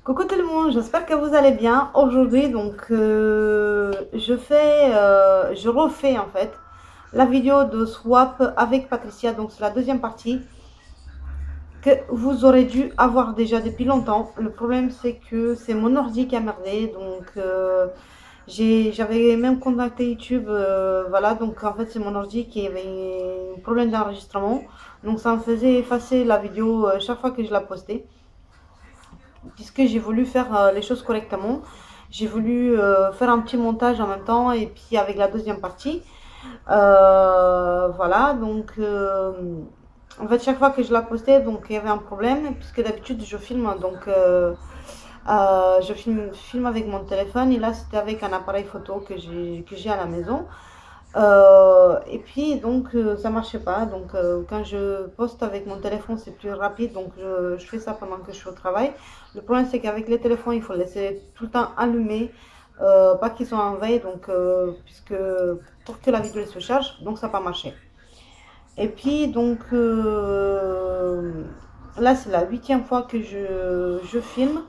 Coucou tout le monde, j'espère que vous allez bien. Aujourd'hui, je refais en fait la vidéo de swap avec Patricia. Donc c'est la deuxième partie que vous aurez dû avoir déjà depuis longtemps. Le problème c'est que c'est mon ordi qui a merdé. J'avais même contacté YouTube. Voilà, donc en fait c'est mon ordi qui avait un problème d'enregistrement. Donc ça me faisait effacer la vidéo chaque fois que je la postais. Puisque j'ai voulu faire les choses correctement, j'ai voulu faire un petit montage en même temps et puis avec la deuxième partie. Voilà, en fait chaque fois que je la postais, donc il y avait un problème puisque d'habitude je filme filme avec mon téléphone et là c'était avec un appareil photo que j'ai à la maison. Et puis ça marchait pas. Quand je poste avec mon téléphone c'est plus rapide, donc je fais ça pendant que je suis au travail. Le problème c'est qu'avec les téléphones il faut laisser tout le temps allumé, pas qu'ils soient en veille, puisque pour que la vidéo se charge, donc ça n'a pas marché. Et puis là c'est la 8e fois que je filme.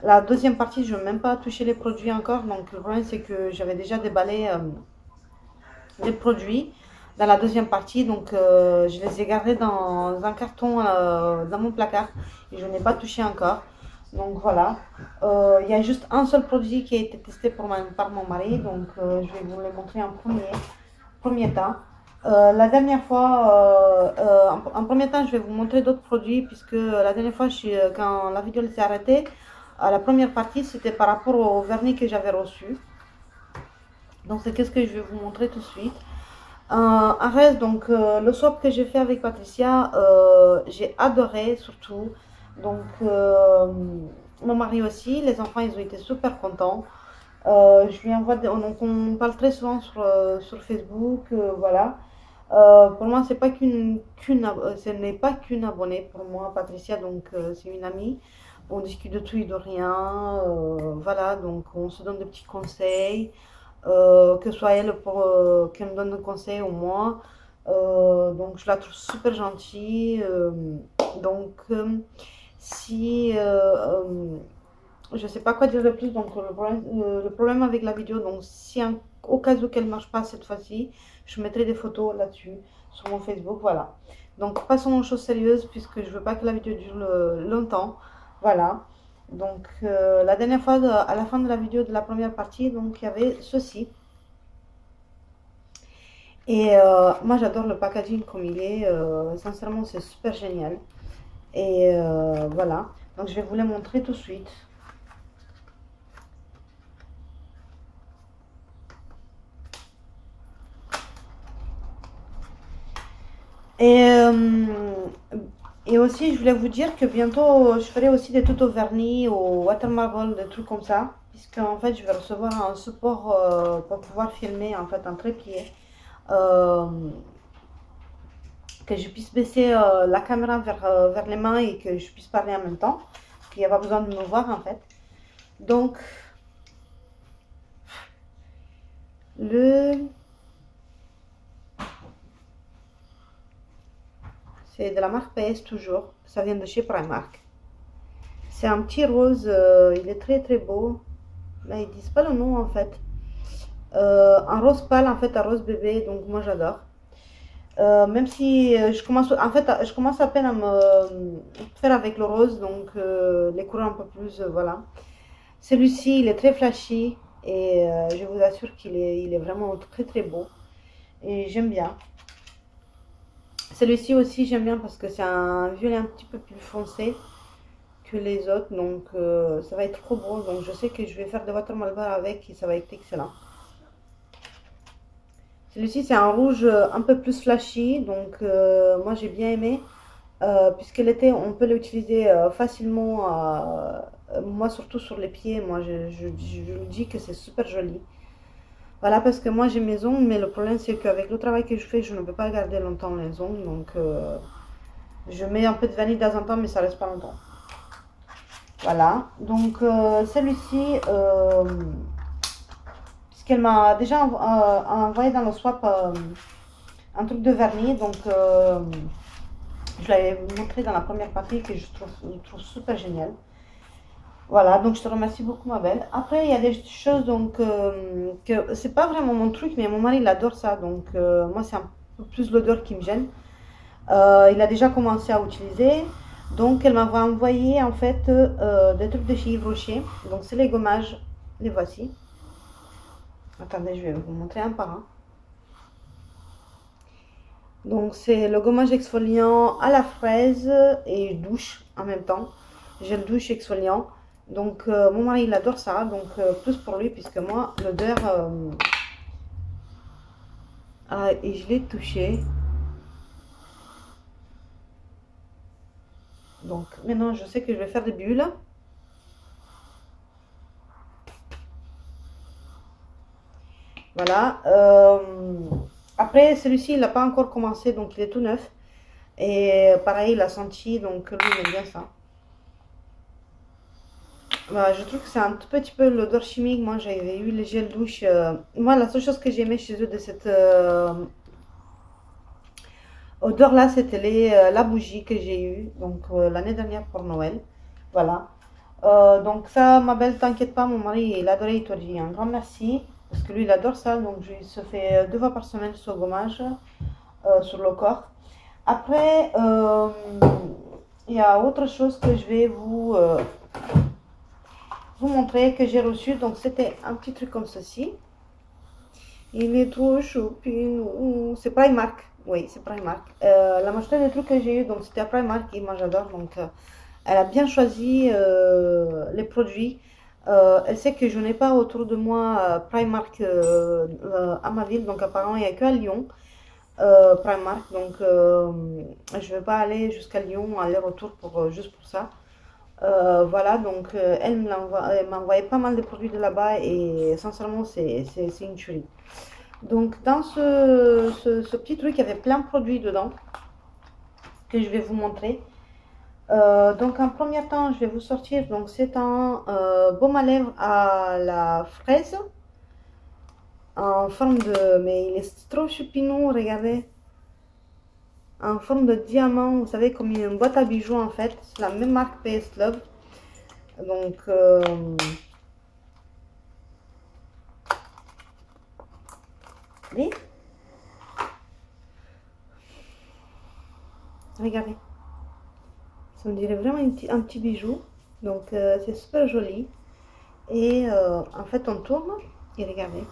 La deuxième partie je n'ai même pas touché les produits encore, donc le problème c'est que j'avais déjà déballé les produits dans la deuxième partie, je les ai gardés dans un carton dans mon placard et je n'ai pas touché encore. Donc voilà, il y a juste un seul produit qui a été testé par mon mari, je vais vous le montrer en premier temps. La dernière fois, en premier temps je vais vous montrer d'autres produits, puisque la dernière fois quand la vidéo s'est arrêtée, la première partie c'était par rapport au vernis que j'avais reçu. Donc c'est ce que je vais vous montrer tout de suite. En reste, le swap que j'ai fait avec Patricia, j'ai adoré surtout. Mon mari aussi, les enfants ils ont été super contents. Je lui envoie on parle très souvent sur Facebook, voilà. Pour moi, ce n'est pas qu'une abonnée pour moi, Patricia, c'est une amie. On discute de tout et de rien, voilà, donc on se donne des petits conseils. Que ce soit elle qui me donne des conseils ou moi. Donc je la trouve super gentille. Si je sais pas quoi dire de plus, le problème avec la vidéo, donc si au cas où qu'elle marche pas cette fois-ci, je mettrai des photos là-dessus sur mon Facebook, voilà. Donc passons aux choses sérieuses, puisque je veux pas que la vidéo dure longtemps, voilà. La dernière fois, à la fin de la vidéo de la première partie, il y avait ceci. Et moi j'adore le packaging comme il est, sincèrement c'est super génial. Et voilà, donc je vais vous les montrer tout de suite. Et aussi je voulais vous dire que bientôt je ferai aussi des tutos vernis au water marble, des trucs comme ça, puisque en fait je vais recevoir un support pour pouvoir filmer, en fait un trépied, que je puisse baisser la caméra vers les mains et que je puisse parler en même temps, qu'il n'y a pas besoin de me voir en fait. Donc c'est de la marque PS toujours, ça vient de chez Primark. C'est un petit rose, il est très très beau. Là ils disent pas le nom en fait. Un rose pâle, en fait un rose bébé, donc moi j'adore. Même si je commence à peine à me faire avec le rose, les couleurs un peu plus, voilà. Celui-ci il est très flashy et je vous assure il est vraiment très très beau et j'aime bien. Celui-ci aussi j'aime bien parce que c'est un violet un petit peu plus foncé que les autres, ça va être trop beau. Donc je sais que je vais faire des water marble avec et ça va être excellent. Celui-ci c'est un rouge un peu plus flashy, moi j'ai bien aimé, puisque l'été on peut l'utiliser facilement, moi surtout sur les pieds. Moi je le dis que c'est super joli. Voilà, parce que moi j'ai mes ongles, mais le problème c'est qu'avec le travail que je fais, je ne peux pas garder longtemps les ongles, je mets un peu de vanille de temps en temps, mais ça reste pas longtemps. Voilà, celui-ci, puisqu'elle m'a déjà envoyé dans le swap un truc de vernis, je l'avais montré dans la première partie, que je trouve super génial. Voilà, donc je te remercie beaucoup, ma belle. Après, il y a des choses donc que c'est pas vraiment mon truc, mais mon mari il adore ça. Donc moi, c'est un peu plus l'odeur qui me gêne. Il a déjà commencé à utiliser. Donc elle m'avait envoyé en fait des trucs de chez Yves Rocher. Donc c'est les gommages. Les voici. Attendez, je vais vous montrer un par un. Donc c'est le gommage exfoliant à la fraise et douche en même temps. Gel douche exfoliant. Donc mon mari il adore ça. Donc plus pour lui puisque moi l'odeur... ah, et je l'ai touché. Donc maintenant je sais que je vais faire des bulles. Voilà. Après celui-ci il n'a pas encore commencé donc il est tout neuf. Et pareil il a senti donc lui il aime bien ça. Voilà, je trouve que c'est un tout petit peu l'odeur chimique. Moi j'avais eu les gels douche. Moi la seule chose que j'aimais chez eux de cette odeur là c'était la bougie que j'ai eue donc l'année dernière pour Noël. Voilà. Donc ça, ma belle, t'inquiète pas, mon mari, il adorait, il te dit un grand merci, parce que lui, il adore ça, donc il se fait 2 fois par semaine ce gommage sur le corps. Après, il y a autre chose que je vais vous montrer, que j'ai reçu, donc c'était un petit truc comme ceci. Il est trop choupinou, c'est Primark, oui, c'est Primark. La majorité des trucs que j'ai eu, donc c'était à Primark, et moi j'adore, donc... elle a bien choisi les produits. Elle sait que je n'ai pas autour de moi Primark à ma ville, donc apparemment il n'y a que à Lyon Primark, donc je ne vais pas aller jusqu'à Lyon aller-retour juste pour ça. Voilà, donc elle m'a envoyé pas mal de produits de là-bas et sincèrement c'est une tuerie. Donc dans ce petit truc, il y avait plein de produits dedans que je vais vous montrer. Donc en premier temps, je vais vous sortir. Donc c'est un baume à lèvres à la fraise en forme de, mais il est trop choupinou, regardez, en forme de diamant. Vous savez, comme une boîte à bijoux en fait. C'est la même marque PS Love. Donc regardez, ça me dirait vraiment un petit bijou. Donc c'est super joli. Et en fait, on tourne et regardez.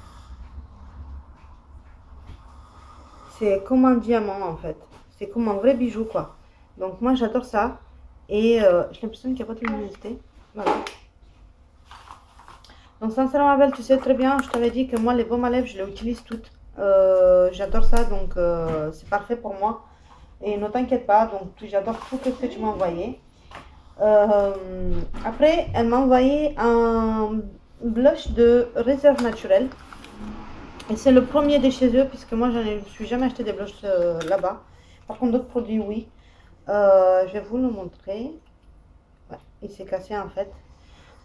C'est comme un diamant en fait. C'est comme un vrai bijou quoi. Donc moi j'adore ça. Et j'ai l'impression qu'il n'y a pas de luminosité. Voilà. Donc sincèrement ma belle, tu sais très bien, je t'avais dit que moi les baumes à lèvres je les utilise toutes. J'adore ça donc c'est parfait pour moi. Et ne t'inquiète pas, donc j'adore tout ce que tu m'as envoyé. Après elle m'a envoyé un blush de réserve naturelle. Et c'est le premier de chez eux, puisque moi je ne suis jamais acheté des blushs là-bas. Par contre, d'autres produits, oui. Je vais vous le montrer. Ouais, il s'est cassé en fait.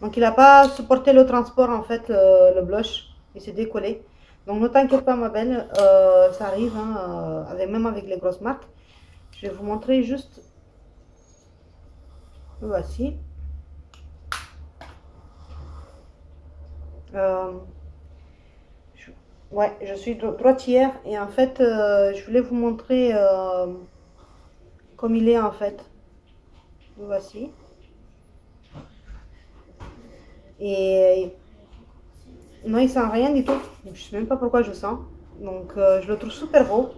Donc, il n'a pas supporté le transport en fait, le blush. Il s'est décollé. Donc, ne t'inquiète pas, ma belle. Ça arrive, hein, même avec les grosses marques. Je vais vous montrer juste. Voici. Ouais, je suis droitière et en fait, je voulais vous montrer comme il est en fait. Voici. Et non, il sent rien du tout. Je sais même pas pourquoi je sens. Donc, je le trouve super beau.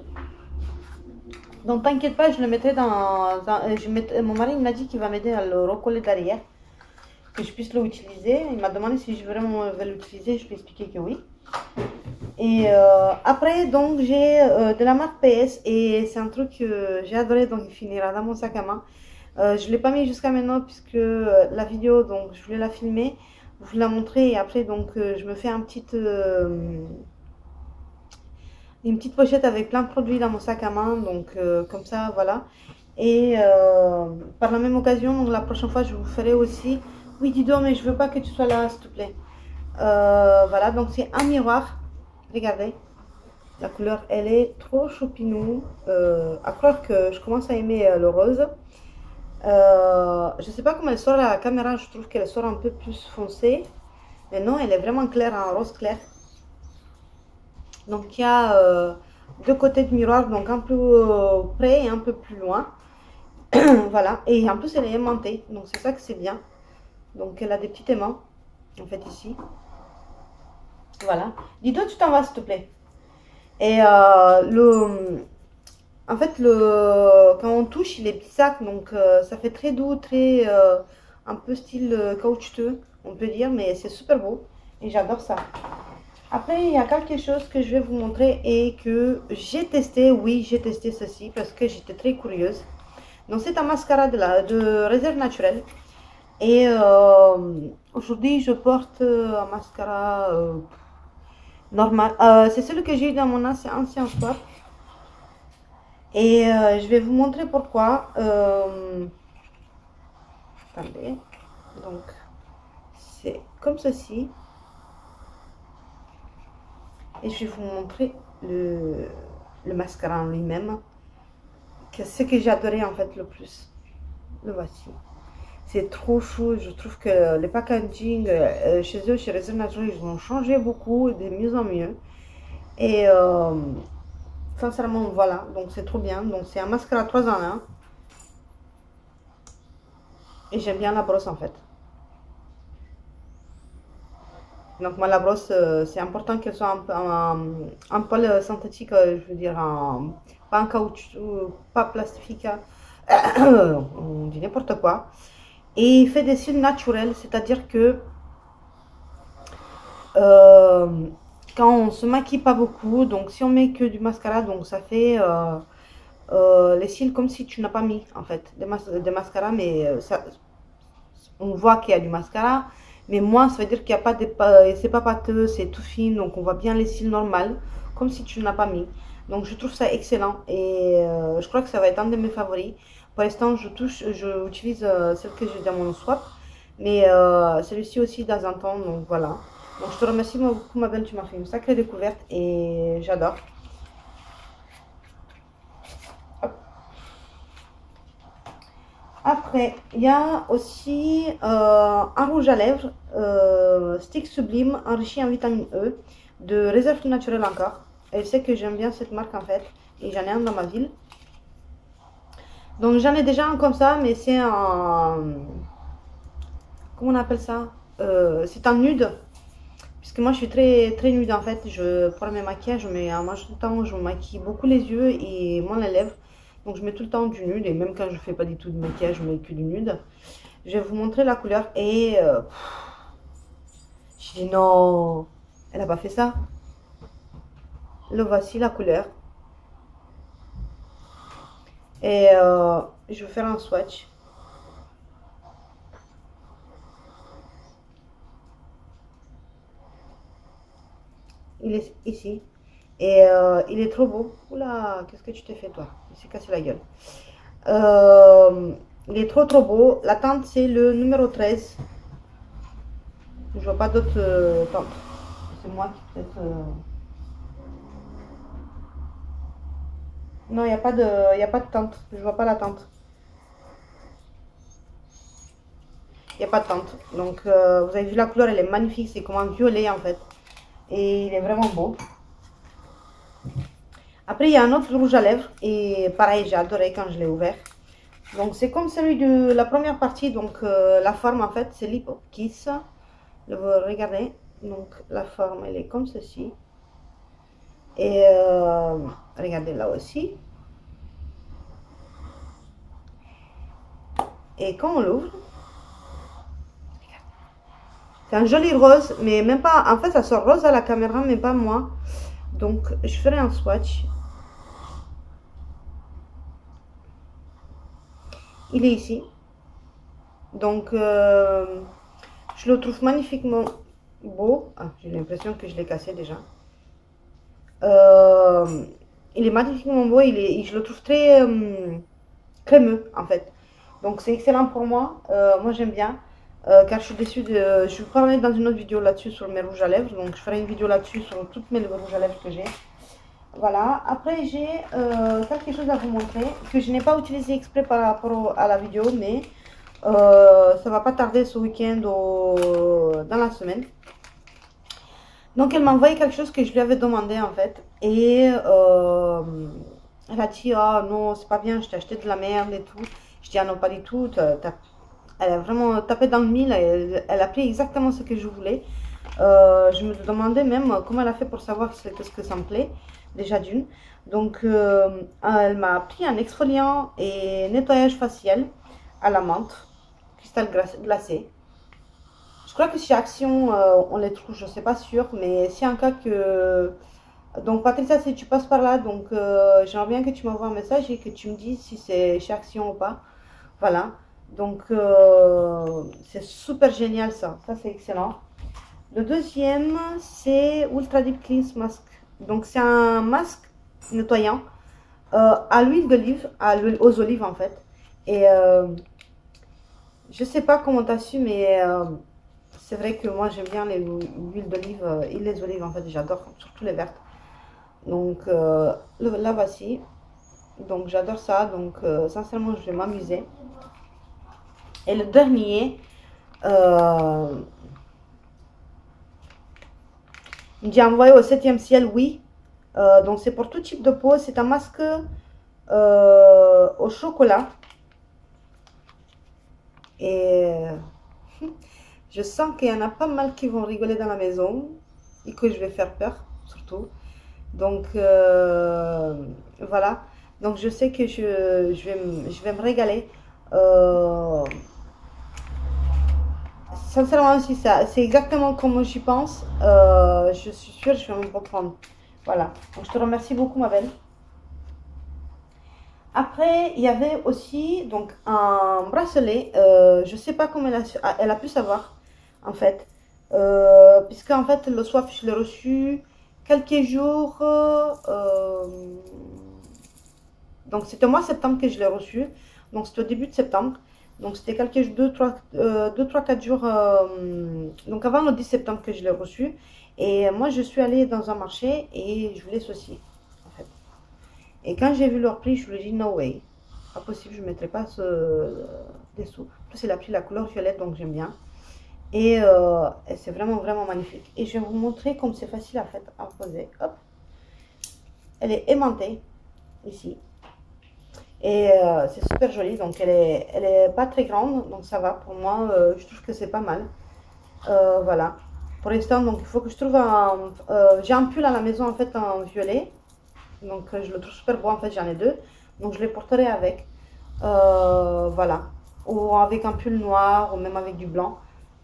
Donc, t'inquiète pas, je le mettrai mon mari m'a dit qu'il va m'aider à le recoller derrière. Que je puisse l'utiliser. Il m'a demandé si je vraiment veux l'utiliser. Je lui ai expliqué que oui. Et après, donc, j'ai de la marque PS. Et c'est un truc que j'ai adoré. Donc, il finira dans mon sac à main. Je ne l'ai pas mis jusqu'à maintenant puisque la vidéo, donc, je voulais la filmer. Vous la montrer et après donc je me fais une petite pochette avec plein de produits dans mon sac à main, donc comme ça voilà. Et par la même occasion, donc, la prochaine fois je vous ferai aussi, oui Dido mais je veux pas que tu sois là s'il te plaît. Voilà, donc c'est un miroir, regardez la couleur, elle est trop choupinou, à croire que je commence à aimer le rose. Je sais pas comment elle sort à la caméra, je trouve qu'elle sort un peu plus foncée. Mais non, elle est vraiment claire, en rose clair. Donc il y a deux côtés de miroir, donc un peu près et un peu plus loin. Voilà, et en plus elle est aimantée, donc c'est ça que c'est bien. Donc elle a des petits aimants, en fait ici. Voilà. Dis-toi, tu t'en vas s'il te plaît. Et en fait, quand on touche, il est bizarre, donc ça fait très doux, très un peu style caoutchouteux, on peut dire, mais c'est super beau et j'adore ça. Après, il y a quelque chose que je vais vous montrer et que j'ai testé. Oui, j'ai testé ceci parce que j'étais très curieuse. Donc, c'est un mascara de Réserve Naturelle. Et aujourd'hui, je porte un mascara normal. C'est celui que j'ai eu dans mon ancien swap. Et je vais vous montrer pourquoi. Attendez. Donc, c'est comme ceci. Et je vais vous montrer le mascara en lui-même. Ce que j'ai adoré en fait le plus. Le voici. C'est trop chou. Je trouve que les packaging chez eux, chez Réserve Naturelle, ils ont changé beaucoup, de mieux en mieux. Et sincèrement, voilà. Donc c'est trop bien. Donc c'est un mascara 3 en 1. Et j'aime bien la brosse en fait. Donc moi la brosse, c'est important qu'elle soit un poil synthétique, je veux dire, pas en caoutchouc, pas plastifique, on dit n'importe quoi. Et il fait des cils naturels, c'est-à-dire que euh, quand on se maquille pas beaucoup, donc si on met que du mascara, donc ça fait les cils comme si tu n'as pas mis en fait des mascaras, mais ça, on voit qu'il y a du mascara. Mais moi, ça veut dire qu'il n'y a pas de... c'est pas pâteux, c'est tout fin, donc on voit bien les cils normales, comme si tu n'as pas mis. Donc je trouve ça excellent et je crois que ça va être un de mes favoris. Pour l'instant, je utilise celle que j'ai dans mon swap, mais celui-ci aussi dans un temps, donc voilà. Donc je te remercie beaucoup ma belle, tu m'as fait une sacrée découverte et j'adore. Après, il y a aussi un rouge à lèvres, Stick Sublime, enrichi en vitamine E, de Réserve Naturelle encore. Et je sais que j'aime bien cette marque en fait, et j'en ai un dans ma ville. Donc j'en ai déjà un comme ça, mais c'est un... Comment on appelle ça? C'est un nude. Puisque moi je suis très nude en fait, pour mes maquillages, mais moi tout le temps je me maquille beaucoup les yeux et moins les lèvres. Donc je mets tout le temps du nude et même quand je fais pas du tout de maquillage, je mets que du nude. Je vais vous montrer la couleur et je dis non, elle a pas fait ça. Le voici la couleur. Et je vais faire un swatch. Il est ici. Et il est trop beau. Oula, qu'est-ce que tu t'es fait toi? Il s'est cassé la gueule. Il est trop beau. La teinte c'est le numéro 13. Je vois pas d'autres teintes. C'est moi qui peut-être... Non, il n'y a pas de teinte. Je vois pas la teinte. Il n'y a pas de teinte. Donc vous avez vu la couleur, elle est magnifique. C'est comme un violet en fait. Et il est vraiment beau. Après, il y a un autre rouge à lèvres. Et pareil, j'ai adoré quand je l'ai ouvert. Donc, c'est comme celui de la première partie. Donc, la forme, en fait, c'est Lip Kiss. Regardez. Donc, la forme, elle est comme ceci. Et regardez là aussi. Et quand on l'ouvre, c'est un joli rose. Mais même pas... En fait, ça sort rose à la caméra, mais pas moi. Donc, je ferai un swatch. Il est ici. Donc, je le trouve magnifiquement beau. Ah, j'ai l'impression que je l'ai cassé déjà. Il est magnifiquement beau. Je le trouve très crémeux, en fait. Donc, c'est excellent pour moi. Moi, j'aime bien. Car je suis déçue de... Je vais parler dans une autre vidéo là-dessus sur mes rouges à lèvres. Donc, je ferai une vidéo là-dessus sur toutes mes rouges à lèvres que j'ai. Voilà, après j'ai quelque chose à vous montrer que je n'ai pas utilisé exprès par rapport à la vidéo, mais ça va pas tarder ce week-end dans la semaine. Donc elle m'a envoyé quelque chose que je lui avais demandé en fait. Et elle a dit, ah non, c'est pas bien, je t'ai acheté de la merde et tout. Je dis, ah non, pas du tout. Elle a vraiment tapé dans le mille, elle a pris exactement ce que je voulais. Je me demandais même comment elle a fait pour savoir ce que ça me plaît, déjà d'une. Donc elle m'a pris un exfoliant et nettoyage facial à la menthe, cristal glacé. Je crois que chez Action, on les trouve, je ne sais pas sûr, mais c'est un cas que... Donc Patricia, si tu passes par là, donc j'aimerais bien que tu m'envoies un message et que tu me dises si c'est chez Action ou pas. Voilà, donc c'est super génial ça, c'est excellent. Le deuxième, c'est Ultra Deep Cleanse Mask. Donc c'est un masque nettoyant à l'huile d'olive, aux olives en fait. Et je sais pas comment t'as su, mais c'est vrai que moi j'aime bien l'huile d'olive et les olives en fait, j'adore, surtout les vertes. Donc la voici. Donc j'adore ça, donc sincèrement je vais m'amuser. Et le dernier, j'ai envoyé au 7e ciel, oui. Donc c'est pour tout type de peau, c'est un masque au chocolat. Et je sens qu'il y en a pas mal qui vont rigoler dans la maison et que je vais faire peur, surtout. Donc voilà. Donc je sais que je vais me régaler. Sincèrement, si ça, c'est exactement comme j'y pense. Je suis sûre que je vais me reprendre. Voilà. Donc je te remercie beaucoup, ma belle. Après, il y avait aussi donc un bracelet. Je sais pas comment elle a pu savoir, en fait. Puisque, en fait, le swap, je l'ai reçu quelques jours. Donc, c'était au mois de septembre que je l'ai reçu. Donc, c'était au début de septembre. Donc, c'était quelques 2, 3, 4 jours. Donc, avant le 10 septembre que je l'ai reçu. Et moi, je suis allée dans un marché et je voulais ceci, en fait. Et quand j'ai vu leur prix, je me suis dit, no way. Pas possible, je ne mettrai pas des sous. En plus, il a pris la couleur violette, donc j'aime bien. Et c'est vraiment, vraiment magnifique. Et je vais vous montrer comme c'est facile à, fait, à poser. Hop. Elle est aimantée, ici. Et c'est super joli. Donc, elle est pas très grande. Donc, ça va. Pour moi, je trouve que c'est pas mal. Voilà. Pour l'instant, donc, il faut que je trouve un... j'ai un pull à la maison, en fait, en violet. Donc, je le trouve super beau. En fait, j'en ai deux. Donc, je les porterai avec. Voilà. Ou avec un pull noir, ou même avec du blanc.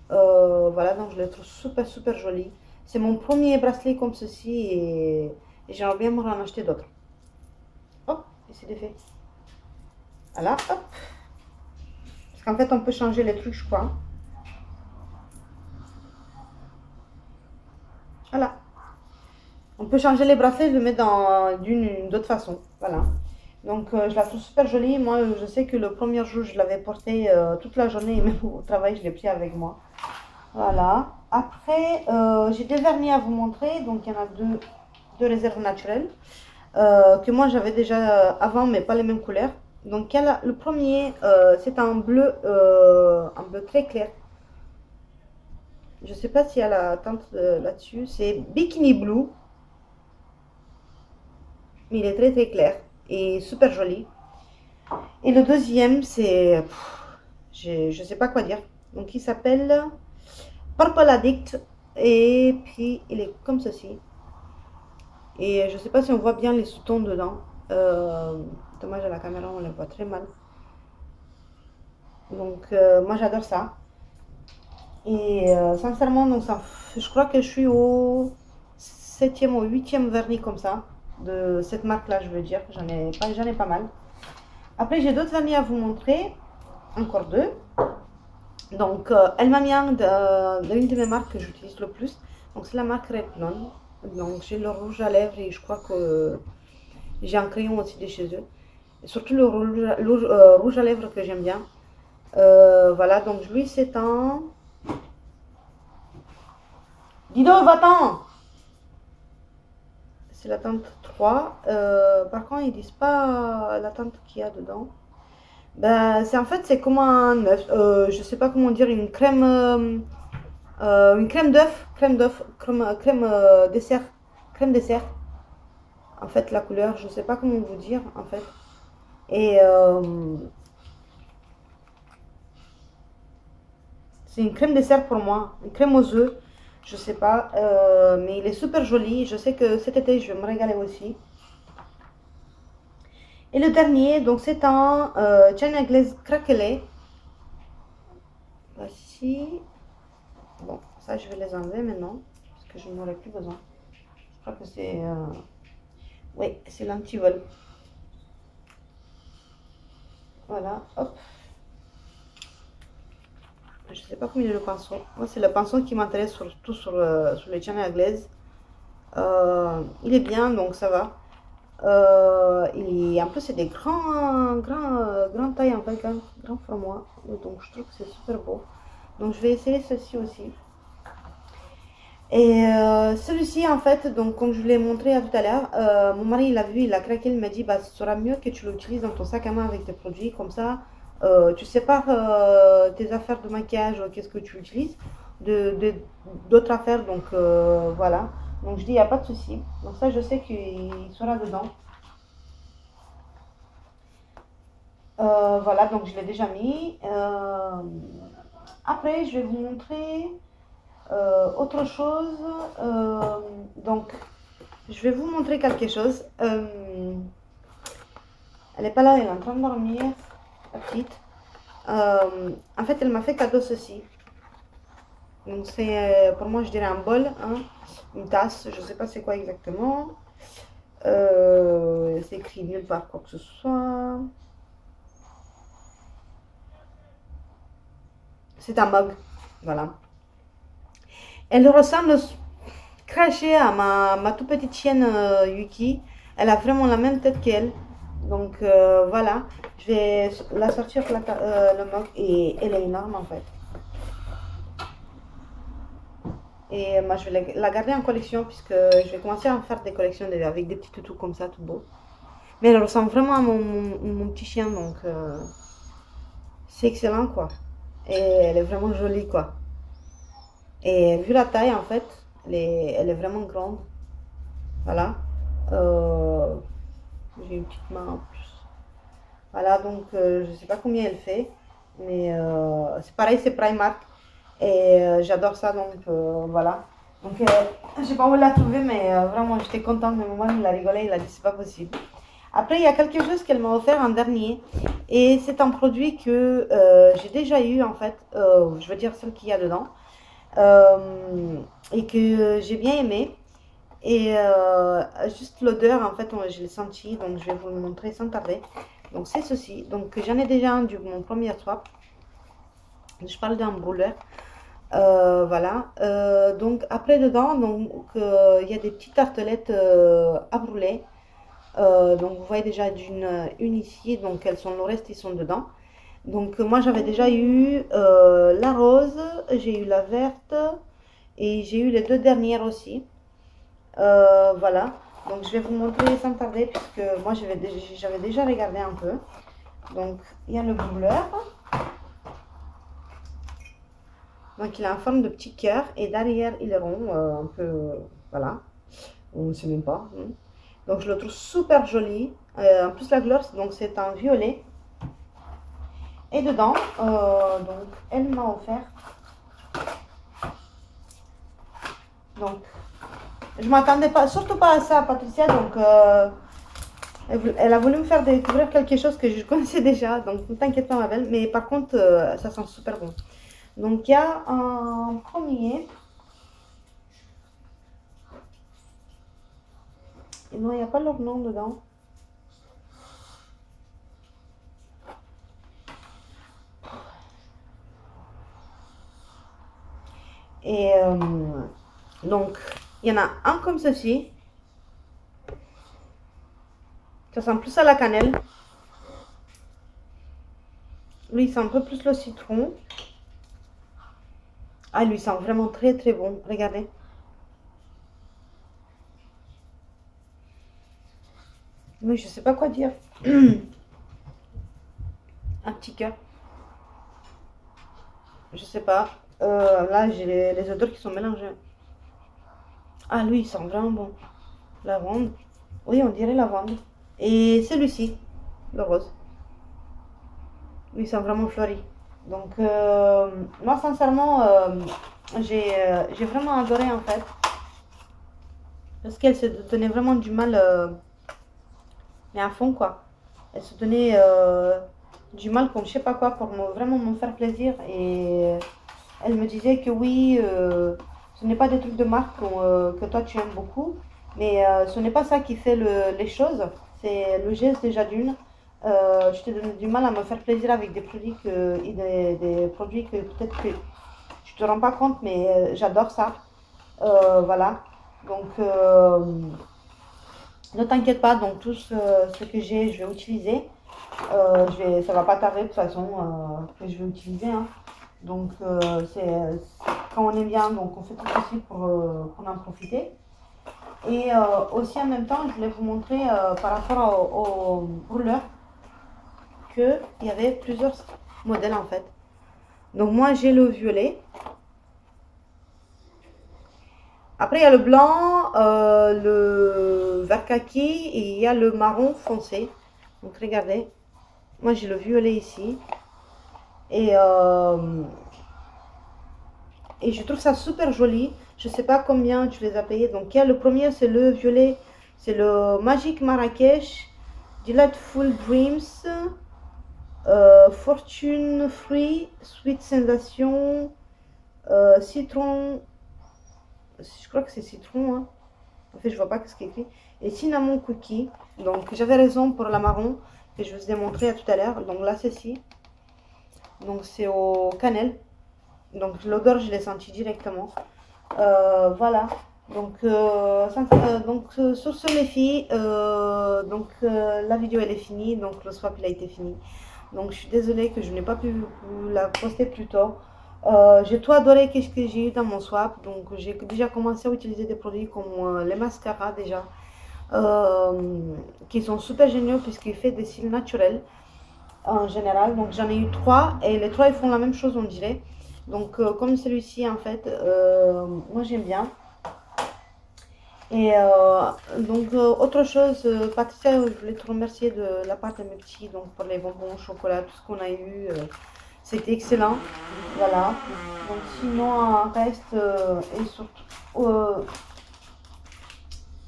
Voilà, donc je le trouve super, super joli. C'est mon premier bracelet comme ceci et j'aimerais bien m'en acheter d'autres. Hop, et c'est défait. Voilà, hop. Parce qu'en fait, on peut changer les trucs, je crois. Voilà. On peut changer les bracelets, je le mets d'une d'autre façon. Voilà. Donc, je la trouve super jolie. Moi, je sais que le premier jour, je l'avais portée toute la journée et même au travail, je l'ai pris avec moi. Voilà. Après, j'ai des vernis à vous montrer. Donc, il y en a deux réserves naturelles que moi j'avais déjà avant, mais pas les mêmes couleurs. Donc, le premier, c'est un bleu très clair. Je sais pas s'il y a la teinte là-dessus. C'est Bikini Blue. Mais il est très très clair et super joli. Et le deuxième, c'est... Je sais pas quoi dire. Donc, il s'appelle Purple Addict. Et puis, il est comme ceci. Et je sais pas si on voit bien les sous-tons dedans. Dommage à la caméra, on les voit très mal. Donc moi j'adore ça. Et sincèrement, donc, je crois que je suis au 7e ou 8e vernis comme ça. De cette marque-là, je veux dire. J'en ai pas mal. Après, j'ai d'autres vernis à vous montrer. Encore deux. Donc, elle m'a mis une de mes marques que j'utilise le plus. Donc, c'est la marque Revlon. Donc, j'ai le rouge à lèvres et je crois que j'ai un crayon aussi de chez eux. Et surtout le rouge à lèvres que j'aime bien. Voilà, donc lui, c'est un... Dido, va-t'en! C'est la teinte 3. Par contre, ils disent pas la teinte qu'il y a dedans. Ben, c'est en fait, c'est comme un œuf. Je sais pas comment dire, une crème d'œuf, dessert, crème dessert. En fait, la couleur, je sais pas comment vous dire, en fait. Et c'est une crème dessert pour moi, une crème aux œufs. Je sais pas, mais il est super joli. Je sais que cet été, je vais me régaler aussi. Et le dernier, donc c'est un china glaze craquelé. Voici. Bon, ça je vais les enlever maintenant, parce que je n'en aurai plus besoin. Je crois que c'est... oui, c'est l'antivol. Voilà, hop. Je sais pas combien il est le pinceau. Moi, c'est le pinceau qui m'intéresse surtout sur les china glaze. Il est bien, donc ça va. En plus, c'est des grands tailles en fait, grand format. Donc, je trouve que c'est super beau. Donc, je vais essayer ceci aussi. Et celui-ci, en fait, donc comme je vous l'ai montré tout à l'heure, mon mari, il a vu, il a craqué, il m'a dit, bah, ce sera mieux que tu l'utilises dans ton sac à main avec tes produits. Comme ça, tu sépares tes affaires de maquillage, qu'est-ce que tu utilises, d'autres affaires. Donc, voilà. Donc, je dis, il n'y a pas de souci. Donc, ça, je sais qu'il sera dedans. Voilà, donc je l'ai déjà mis. Après, je vais vous montrer autre chose. Donc, je vais vous montrer quelque chose. Elle n'est pas là, elle est en train de dormir, la petite. En fait, elle m'a fait cadeau ceci. Donc, c'est pour moi, je dirais un bol, hein, une tasse, je ne sais pas c'est quoi exactement. C'est écrit nulle part quoi que ce soit. C'est un mug, voilà. Elle ressemble crachée à ma toute petite chienne Yuki. Elle a vraiment la même tête qu'elle. Donc voilà, je vais la sortir le mug et elle est énorme en fait. Et moi je vais la garder en collection puisque je vais commencer à en faire des collections avec des petits toutous comme ça, tout beau. Mais elle ressemble vraiment à mon petit chien, donc c'est excellent quoi. Et elle est vraiment jolie quoi. Et vu la taille en fait, elle est vraiment grande. Voilà. J'ai une petite main en plus. Voilà, donc je sais pas combien elle fait. Mais c'est pareil, c'est Primark. Et j'adore ça, donc voilà. Donc j'ai pas voulu la trouver, mais vraiment j'étais contente. Mais mon mari il a rigolé, il a dit c'est pas possible. Après, il y a quelque chose qu'elle m'a offert en dernier. Et c'est un produit que j'ai déjà eu en fait. Je veux dire celle qu'il y a dedans. Et que j'ai bien aimé. Et juste l'odeur, en fait, je l'ai senti, donc je vais vous le montrer sans tarder. Donc c'est ceci. Donc j'en ai déjà un du mon premier swap. Je parle d'un brûleur. Voilà. Donc après dedans, donc il y a des petites tartelettes à brûler. Donc vous voyez déjà une ici. Donc elles sont le reste, ils sont dedans. Donc moi j'avais déjà eu la rose, j'ai eu la verte et j'ai eu les deux dernières aussi. Voilà, donc je vais vous montrer sans tarder puisque moi j'avais déjà regardé un peu. Donc il y a le brûleur. Donc il est en forme de petit cœur et derrière il est rond, un peu, voilà, on ne sait même pas. Hein. Donc je le trouve super joli. En plus la couleur, donc c'est un violet. Et dedans, donc elle m'a offert. Donc je m'attendais pas, surtout pas à ça, Patricia. Donc elle a voulu me faire découvrir quelque chose que je connaissais déjà. Donc ne t'inquiète pas ma belle. Mais par contre, ça sent super bon. Donc il y a un premier. Et non, il n'y a pas leur nom dedans. Et donc, il y en a un comme ceci. Ça sent plus à la cannelle. Lui, il sent un peu plus le citron. Ah, lui, il sent vraiment très très bon. Regardez. Oui, je sais pas quoi dire. Un petit cœur. Je sais pas. Là, j'ai les odeurs qui sont mélangées. Ah, lui, il sent vraiment bon. Lavande. Oui, on dirait lavande. Et celui-ci, le rose. Lui, il sent vraiment fleuri. Donc, moi, sincèrement, j'ai vraiment adoré en fait. Parce qu'elle se donnait vraiment du mal, mais à fond quoi. Elle se donnait du mal comme je sais pas quoi pour vraiment me faire plaisir. Et elle me disait que oui, ce n'est pas des trucs de marque que toi tu aimes beaucoup. Mais ce n'est pas ça qui fait les choses. C'est le geste déjà d'une. Je te donne du mal à me faire plaisir avec des produits des produits que peut-être que tu te rends pas compte, mais j'adore ça. Voilà. Donc, ne t'inquiète pas. Donc, tout ce que j'ai, je vais utiliser. Ça va pas tarder de toute façon que je vais utiliser. Hein. Donc, quand on est bien, donc on fait tout possible pour en profiter. Et aussi en même temps, je voulais vous montrer par rapport au rouleur qu'il y avait plusieurs modèles en fait. Donc moi j'ai le violet. Après il y a le blanc, le vert kaki et il y a le marron foncé. Donc regardez, moi j'ai le violet ici. Et, et je trouve ça super joli. Je sais pas combien tu les as payés. Donc il y a le premier, c'est le violet. C'est le Magic Marrakech. Delightful Dreams. Fortune Free. Sweet Sensation. Citron. Je crois que c'est citron. Hein. En fait, je vois pas ce qui est écrit. Et Cinnamon Cookie. Donc j'avais raison pour la marron. Que je vous ai montré tout à l'heure. Donc là, ceci. Donc c'est au cannelle. Donc l'odeur, je l'ai senti directement. Voilà. Donc, sur ce les filles, la vidéo elle est finie. Donc le swap il a été fini. Donc je suis désolée que je n'ai pas pu vous la poster plus tôt. J'ai tout adoré qu'est-ce que j'ai eu dans mon swap. Donc j'ai déjà commencé à utiliser des produits comme les mascaras déjà. Qui sont super géniaux puisqu'ils font des cils naturels en général. Donc j'en ai eu 3 et les 3 ils font la même chose on dirait. Donc comme celui-ci en fait, moi j'aime bien. Et autre chose, Patricia, je voulais te remercier de la part de mes petits, donc pour les bonbons au chocolat, tout ce qu'on a eu, c'était excellent. Voilà. Donc sinon, en reste, et surtout,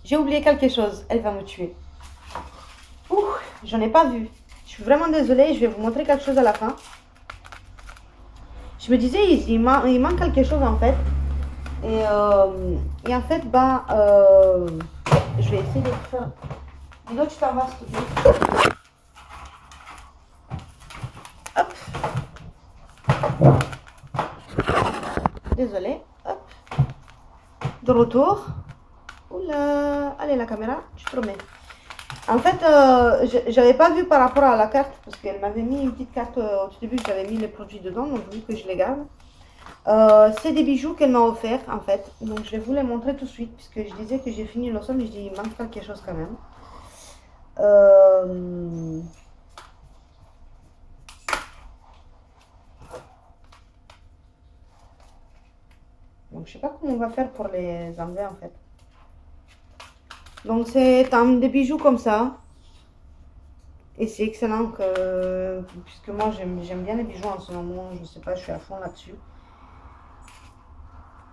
j'ai oublié quelque chose, elle va me tuer. Ouh, j'en ai pas vu. Je suis vraiment désolée, je vais vous montrer quelque chose à la fin. Je me disais, il manque quelque chose en fait. Et en fait, je vais essayer de faire. Dis-donc, tu t'en vas, s'il te plaît. Hop. Désolée. Hop. De retour. Oula. Allez, la caméra, tu te remets. En fait, j'avais pas vu par rapport à la carte, parce qu'elle m'avait mis une petite carte au tout début, j'avais mis les produits dedans, donc vu que je les garde. C'est des bijoux qu'elle m'a offert en fait. Donc je vais vous les montrer tout de suite puisque je disais que j'ai fini le sol, mais je dis il manque quelque chose quand même. Donc je sais pas comment on va faire pour les enlever en fait. Donc c'est des bijoux comme ça. Et c'est excellent puisque moi j'aime bien les bijoux en ce moment. Je sais pas, je suis à fond là-dessus.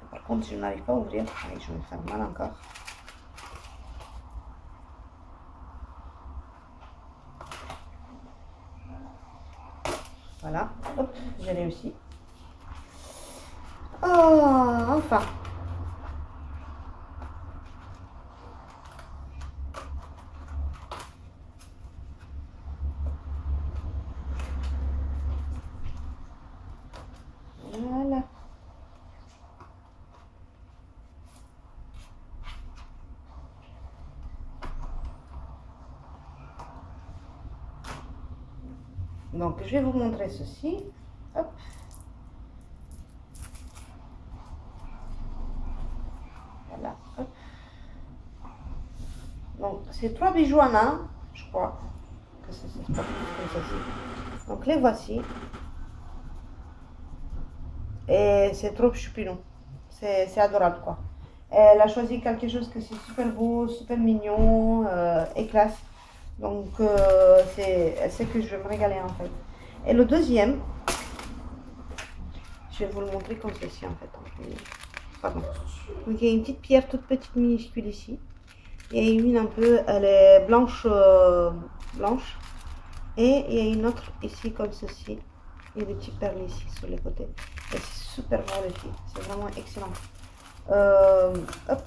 Par contre, je n'arrive pas à ouvrir. Allez, je vais me faire mal encore. Voilà, hop, j'ai réussi. Oh, enfin. Voilà. Donc, je vais vous montrer ceci. Hop. Voilà. Hop. Donc, c'est 3 bijoux en un. je crois que c'est ça, comme ceci. Donc les voici. Et c'est trop choupinou. C'est adorable quoi. Elle a choisi quelque chose que c'est super beau, super mignon et classe. Donc elle sait que je vais me régaler en fait. Et le deuxième, je vais vous le montrer comme ceci en fait. Pardon. Donc il y a une petite pierre toute petite minuscule ici. Et une un peu, elle est blanche, blanche. Et il y a une autre ici comme ceci. Il y a des petites perles ici sur les côtés. Et c'est super beau les filles. C'est vraiment excellent. Hop.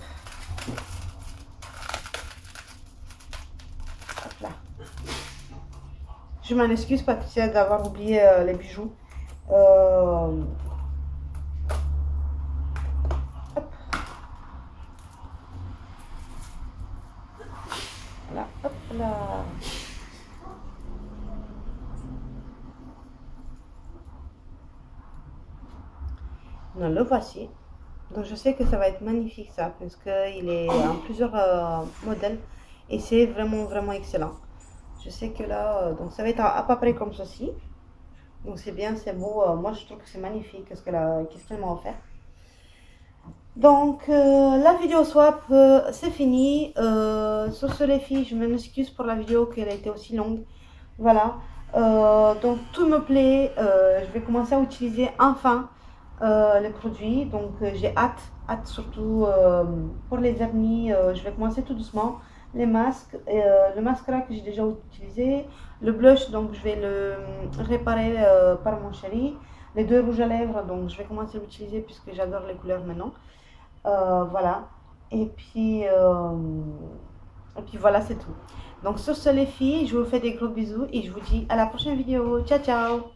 Hop là. Je m'en excuse Patricia d'avoir oublié les bijoux. Hop. Voilà, hop là. Non, le voici. Donc je sais que ça va être magnifique ça, parce qu'il est en plusieurs modèles et c'est vraiment vraiment excellent. Je sais que là, donc ça va être à peu près comme ceci. Donc c'est bien, c'est beau. Moi je trouve que c'est magnifique qu'est-ce qu'elle m'a offert. Donc la vidéo swap c'est fini. Sur ce les filles, je m'excuse pour la vidéo qu'elle a été aussi longue. Voilà. Donc tout me plaît. Je vais commencer à utiliser enfin les produits. Donc j'ai hâte surtout pour les vernis. Je vais commencer tout doucement. Les masques, le mascara que j'ai déjà utilisé, le blush, donc je vais le réparer par mon chéri. Les deux rouges à lèvres, donc je vais commencer à l'utiliser puisque j'adore les couleurs maintenant. Voilà. Et puis voilà, c'est tout. Donc sur ce les filles, je vous fais des gros bisous et je vous dis à la prochaine vidéo. Ciao ciao.